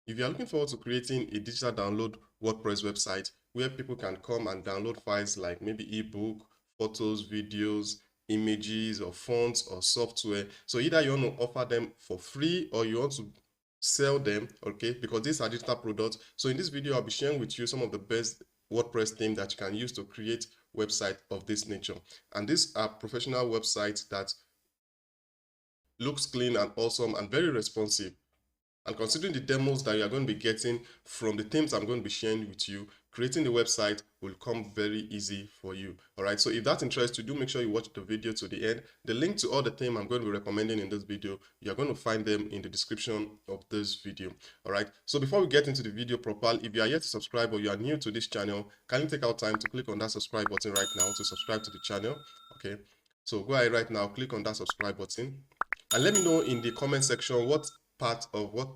If you are looking forward to creating a digital download WordPress website where people can come and download files like maybe ebook, photos, videos, images, or fonts or software. So either you want to offer them for free or you want to sell them, okay, because these are digital products. So in this video, I'll be sharing with you some of the best WordPress themes that you can use to create website of this nature. And these are professional websites that looks clean and awesome and very responsive. And considering the demos that you are going to be getting from the themes I'm going to be sharing with you, creating the website will come very easy for you. All right, so if that interests you, do make sure you watch the video to the end. The link to all the themes I'm going to be recommending in this video, you're going to find them in the description of this video. All right, so before we get into the video proper, if you are yet to subscribe or you are new to this channel, kindly take out time to click on that subscribe button right now to subscribe to the channel. Okay, so go ahead right now, click on that subscribe button. And let me know in the comment section what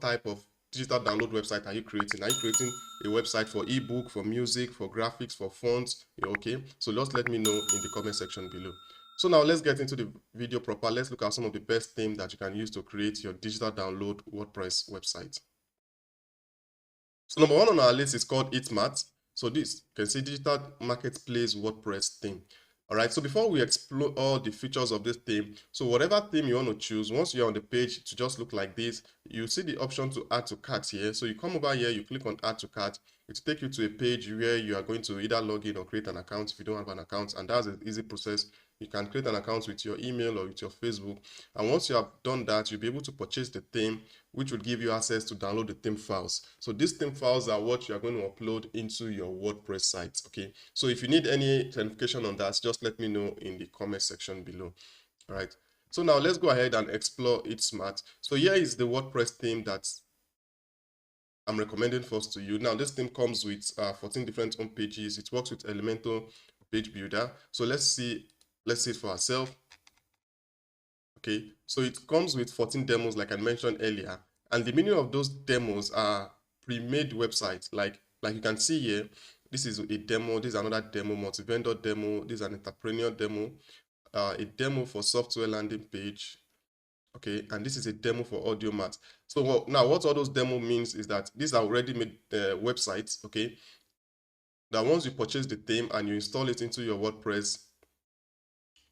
type of digital download website are you creating? Are you creating a website for ebook, for music, for graphics, for fonts? Okay, so just let me know in the comment section below. So now let's get into the video proper. Let's look at some of the best themes that you can use to create your digital download WordPress website. So number one on our list is called Itmat. So this, you can see digital marketplace WordPress theme. All right, so before we explore all the features of this theme, so whatever theme you want to choose, once you're on the page to just look like this, you see the option to add to cart here. So you come over here, you click on add to cart. It will take you to a page where you are going to either log in or create an account if you don't have an account, and that's an easy process. You can create an account with your email or with your Facebook, and once you have done that, you'll be able to purchase the theme, which will give you access to download the theme files. So these theme files are what you are going to upload into your WordPress site. Okay, so if you need any clarification on that, just let me know in the comment section below. All right, so now let's go ahead and explore it smart. So here is the WordPress theme that I'm recommending first to you. Now this theme comes with 14 different home pages. It works with Elementor page builder. So let's see it for ourselves. Okay, so it comes with 14 demos like I mentioned earlier, and the meaning of those demos are pre-made websites. Like you can see here, this is a demo, this is another demo, multi-vendor demo, this is an entrepreneur demo, a demo for software landing page. Okay, and this is a demo for audio mat. So now what all those demo means is that these are already made websites, okay, that once you purchase the theme and you install it into your WordPress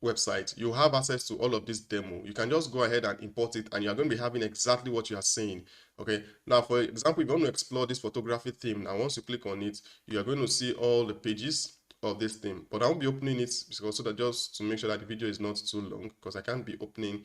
website, you have access to all of this demo. You can just go ahead and import it and you're going to be having exactly what you are saying. Okay, now for example, if you want to explore this photography theme, now once you click on it, you are going to see all the pages of this theme, but I won't be opening it because so that just to make sure that the video is not too long, because I can't be opening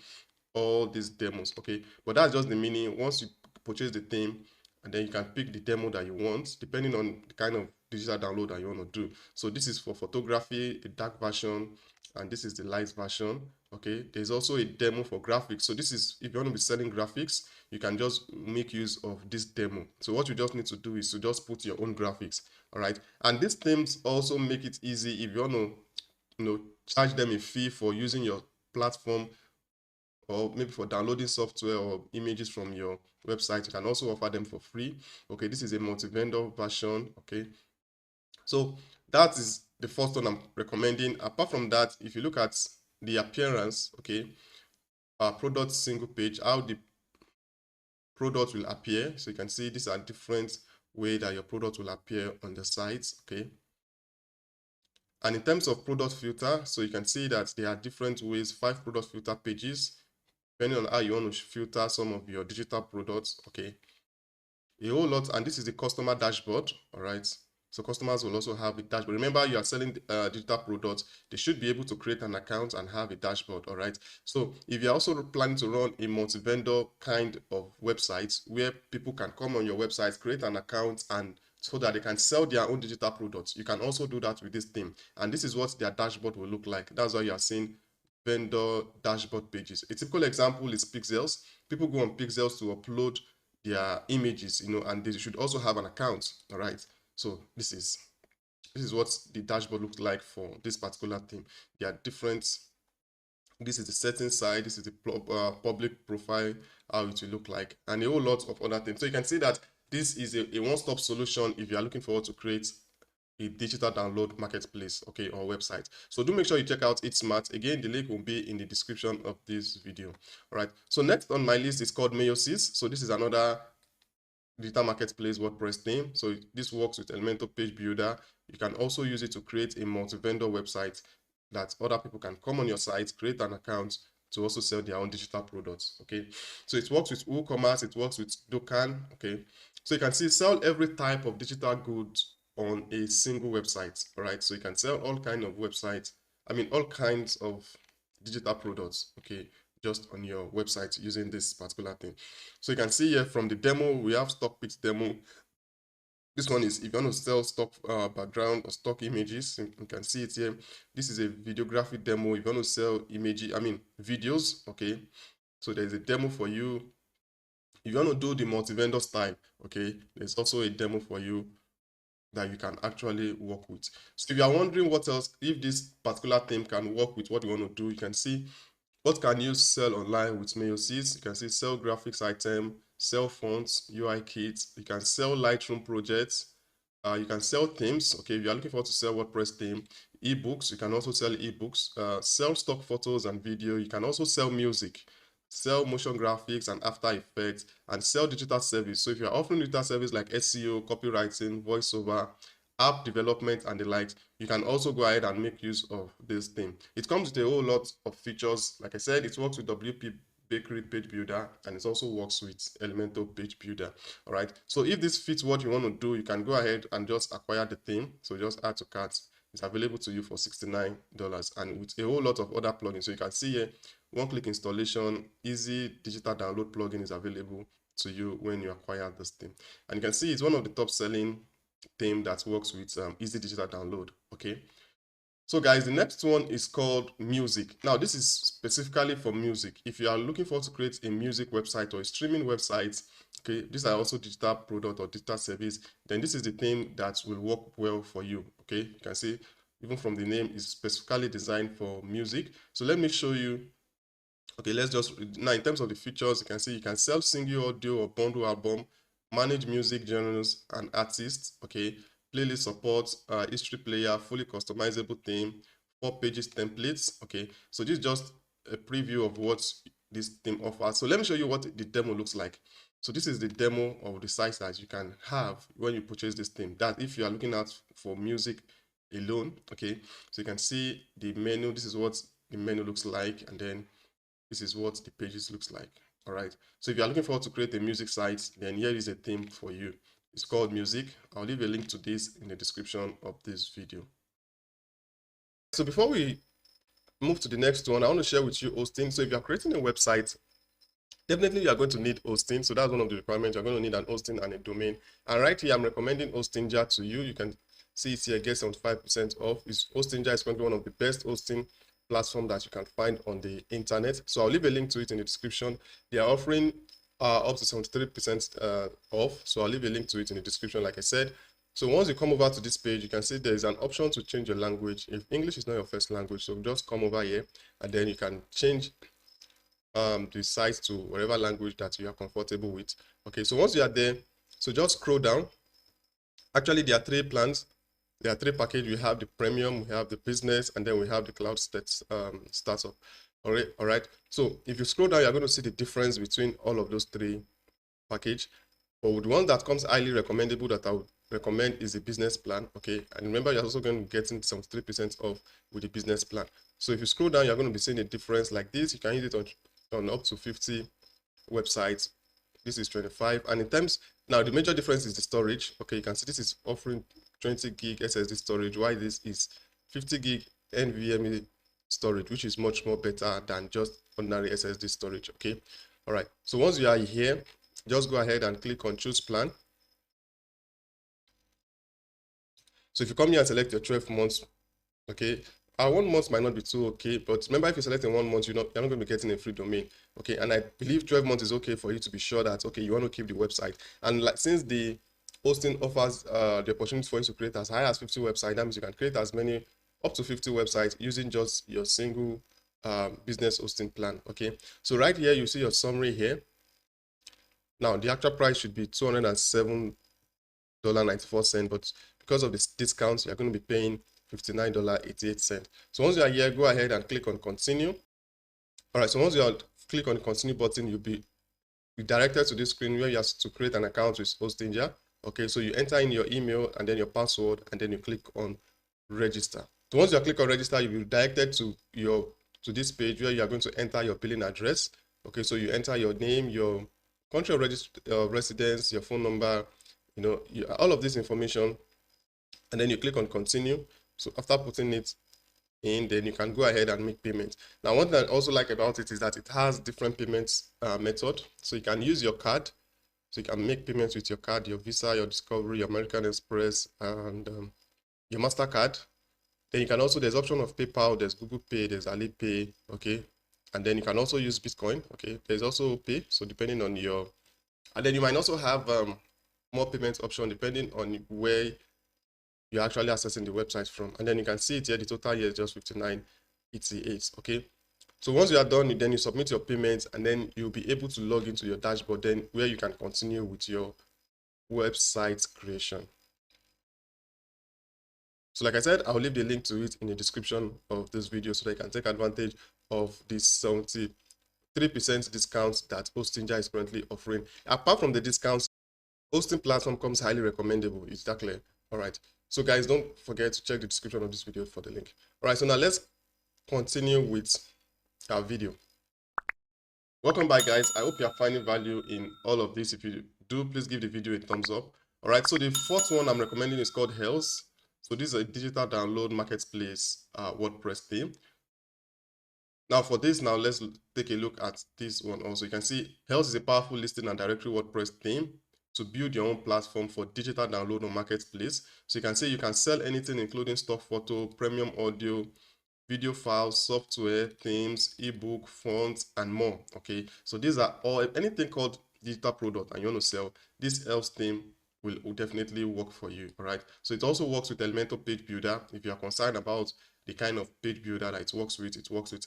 all these demos. Okay, but that's just the meaning. Once you purchase the theme, and then you can pick the demo that you want depending on the kind of digital download that you want to do. So this is for photography, the dark version, and this is the light version. Okay, there's also a demo for graphics. So this is if you want to be selling graphics, you can just make use of this demo. So what you just need to do is to just put your own graphics. All right, and these themes also make it easy if you want to charge them a fee for using your platform, or maybe for downloading software or images from your website. You can also offer them for free. Okay, this is a multi-vendor version. Okay, so that is the first one I'm recommending. Apart from that, if you look at the appearance, okay, product single page, how the product will appear. So you can see these are different way that your product will appear on the site. Okay, and in terms of product filter, so you can see that there are different ways, 5 product filter pages, depending on how you want to filter some of your digital products. Okay, a whole lot. And this is the customer dashboard. All right, so customers will also have a dashboard. Remember, you are selling digital products, they should be able to create an account and have a dashboard. All right, so if you're also planning to run a multi-vendor kind of website where people can come on your website, create an account, and so that they can sell their own digital products, you can also do that with this theme. And this is what their dashboard will look like. That's why you are seeing vendor dashboard pages. A typical example is Pixels. People go on Pixels to upload their images, and they should also have an account. All right, so this is what the dashboard looks like for this particular theme. There are different. This is the setting side, this is the public profile, how it will look like, and a whole lot of other things. So you can see that this is a one-stop solution if you are looking forward to create a digital download marketplace, okay, or website. So do make sure you check out It's Smart. Again, the link will be in the description of this video. All right, so next on my list is called Meiosis. So this is another digital marketplace WordPress theme. So this works with Elementor Page Builder. You can also use it to create a multi-vendor website that other people can come on your site, create an account to also sell their own digital products. Okay, so it works with WooCommerce, it works with Docan. Okay, so you can see sell every type of digital goods on a single website. All right, so you can sell all kinds of websites. I mean, all kinds of digital products. Okay, just on your website using this particular thing. So you can see here from the demo, we have stock pics demo. This one is if you want to sell stock background or stock images, you can see it here. This is a videography demo. If you want to sell images, I mean videos, okay. So there's a demo for you. If you want to do the multi-vendor style, okay, there's also a demo for you that you can actually work with. So if you are wondering what else, if this particular theme can work with what you want to do, you can see what can you sell online with Mailseeds. You can see sell graphics item, sell fonts, UI kits. You can sell Lightroom projects. You can sell themes. Okay, if you are looking for to sell WordPress theme, ebooks. You can also sell ebooks. Sell stock photos and video. You can also sell music, sell motion graphics and After Effects, and sell digital service. So if you're offering digital service like SEO, copywriting, voiceover, app development, and the likes, you can also go ahead and make use of this thing. It comes with a whole lot of features. Like I said, it works with WP Bakery Page Builder, and it also works with Elementor Page Builder. All right, so if this fits what you want to do, you can go ahead and just acquire the theme. So just add to cart. It's available to you for $69, and with a whole lot of other plugins. So you can see here, one-click installation, easy digital download plugin is available to you when you acquire this theme. And you can see it's one of the top selling theme that works with easy digital download. Okay, so guys, the next one is called music. Now this is specifically for music. If you are looking for to create a music website or a streaming website, okay, these are also digital product or digital service, then this is the theme that will work well for you. Okay, you can see even from the name is specifically designed for music. So let me show you. Okay, let's just now in terms of the features, you can see you can sell single audio or bundle album, manage music genres and artists. Okay, playlist support, history player, fully customizable theme, 4 pages templates. Okay, so this is just a preview of what this theme offers. So let me show you what the demo looks like. So this is the demo of the size that you can have when you purchase this theme. That if you are looking at for music alone, okay, so you can see the menu. This is what the menu looks like, and then this is what the pages looks like. All right, so if you're looking forward to create a music site, then here is a theme for you. It's called music. I'll leave a link to this in the description of this video. So before we move to the next one, I want to share with you hosting. So if you're creating a website, definitely you are going to need hosting. So that's one of the requirements. You're going to need an hosting and a domain. And right here, I'm recommending Hostinja to you. You can see it here, get 75% off. Hostinja is currently one of the best hosting platform that you can find on the internet. So I'll leave a link to it in the description. They are offering up to 73% off. So I'll leave a link to it in the description, like I said. So once you come over to this page, you can see there is an option to change your language. If English is not your first language, so just come over here and then you can change the site to whatever language that you are comfortable with. Okay, so once you are there, so just scroll down. Actually, there are 3 plans. There are 3 packages. We have the premium, we have the business, and then we have the cloud startup. All right. So if you scroll down, you're going to see the difference between all of those 3 packages. But the one that comes highly recommendable that I would recommend is the business plan. Okay, and remember you're also going to be getting some 3% off with the business plan. So if you scroll down, you're going to be seeing a difference like this. You can use it on up to 50 websites. This is 25, and in terms now the major difference is the storage. Okay, you can see this is offering 20 gig SSD storage, while this is 50 gig NVMe storage, which is much more better than just ordinary SSD storage. Okay, all right, so once you are here, just go ahead and click on choose plan. So if you come here and select your 12 months, okay, 1 month might not be too okay, but remember, if you select in 1 month, you're not going to be getting a free domain. Okay, and I believe 12 months is okay for you to be sure that okay, you want to keep the website. And like since the hosting offers the opportunity for you to create as high as 50 websites, that means you can create as many up to 50 websites using just your single business hosting plan. Okay, so right here you see your summary here. Now the actual price should be $207.94, but because of this discounts, you're going to be paying $59.88. So once you are here, go ahead and click on continue. All right, so once you click on the continue button, you'll be be directed to this screen where you have to create an account with Hostinger. Okay, so you enter in your email and then your password, and then you click on register. So once you click on register, you'll be directed to this page where you are going to enter your billing address. Okay, so you enter your name, your country of residence, your phone number, all of this information, and then you click on continue. So after putting it in, then you can go ahead and make payment. Now, one thing I also like about it is that it has different payments method. So you can use your card. So you can make payments with your card, your Visa, your Discovery, your American Express, and your MasterCard. Then you can also, there's option of PayPal, there's Google Pay, there's Alipay, okay? And then you can also use Bitcoin, okay? There's also Pay, so depending on your, and then you might also have more payment option depending on where you're actually accessing the website from. And then you can see it here, the total here is just 59.88, okay? So once you are done, then you submit your payments, and then you'll be able to log into your dashboard, then where you can continue with your website creation. So like I said, I'll leave the link to it in the description of this video so that you can take advantage of this 73% discount that Hostinger is currently offering. Apart from the discounts, hosting platform comes highly recommendable. Is that clear? All right. So guys, don't forget to check the description of this video for the link. All right. So now let's continue with our video. Welcome back, guys. I hope you are finding value in all of this. If you do, please give the video a thumbs up. All right. So the fourth one I'm recommending is called Health. So this is a digital download marketplace WordPress theme. Now for this, now let's take a look at this one also. You can see Health is a powerful listing and directory WordPress theme to build your own platform for digital download on marketplace. So you can see you can sell anything including stock photo, premium audio, video files, software, themes, ebook, fonts, and more. Okay, so these are all, anything called digital product and you want to sell, this Health theme will definitely work for you. All right, so it also works with Elementor Page Builder. If you are concerned about the kind of page builder that it works with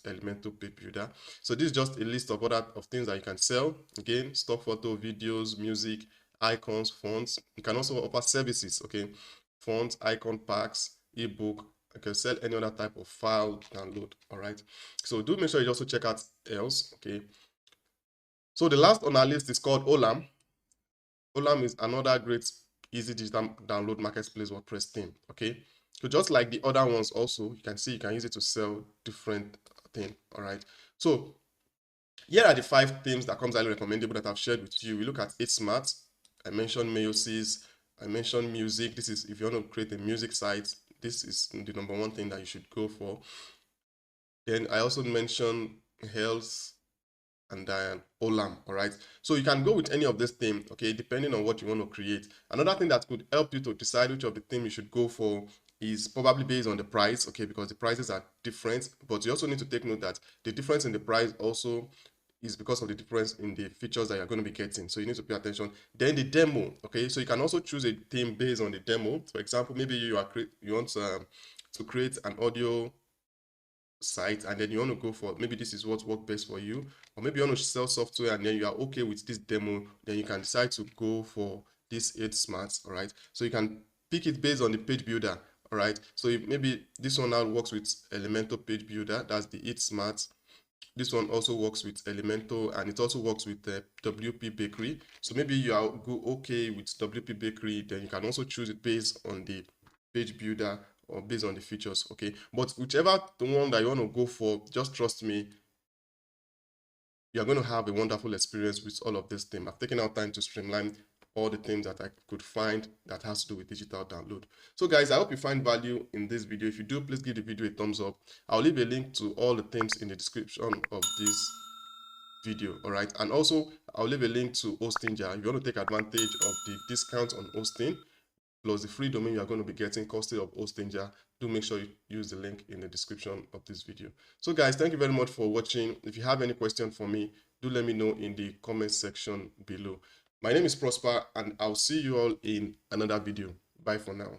Elementor Page Builder. So this is just a list of other things that you can sell. Again, stock photo, videos, music, icons, fonts. You can also offer services, okay? Fonts, icon packs, ebook. You can sell any other type of file download. All right, so do make sure you also check out Else, okay? So the last on our list is called Olam. Olam is another great easy digital download marketplace WordPress theme, okay? So just like the other ones also, you can see you can use it to sell different things, all right? So here are the 5 themes that comes highly recommendable that I've shared with you. We look at 8Smart. I mentioned Meiosis. I mentioned music. This is if you want to create a music site, this is the #1 thing that you should go for. Then I also mentioned Health and Olam. All right, so you can go with any of this theme, okay, depending on what you want to create. Another thing that could help you to decide which of the theme you should go for is probably based on the price, okay, because the prices are different. But you also need to take note that the difference in the price also is because of the difference in the features that you're going to be getting, so you need to pay attention. Then the demo, okay, so you can also choose a theme based on the demo. For example, maybe you want to create an audio site, and then you want to go for, maybe this is what works best for you, or maybe you want to sell software and then you are okay with this demo, then you can decide to go for this 8Smart. All right, so you can pick it based on the page builder. All right, so if maybe this one now works with Elementor Page Builder, that's the 8Smart. This one also works with Elementor, and it also works with WP Bakery. So maybe you are okay with WP Bakery, then you can also choose it based on the page builder or based on the features, okay? But whichever the one that you want to go for, just trust me, you're going to have a wonderful experience with all of this theme. I've taken out time to streamline all the things that I could find that has to do with digital download. So guys, I hope you find value in this video. If you do, please give the video a thumbs up. I'll leave a link to all the themes in the description of this video. All right, and also I'll leave a link to Hostinger if you want to take advantage of the discount on hosting plus the free domain you are going to be getting courtesy of Hostinger. Do make sure you use the link in the description of this video. So guys, thank you very much for watching. If you have any question for me, do let me know in the comment section below. My name is Prosper, and I'll see you all in another video. Bye for now.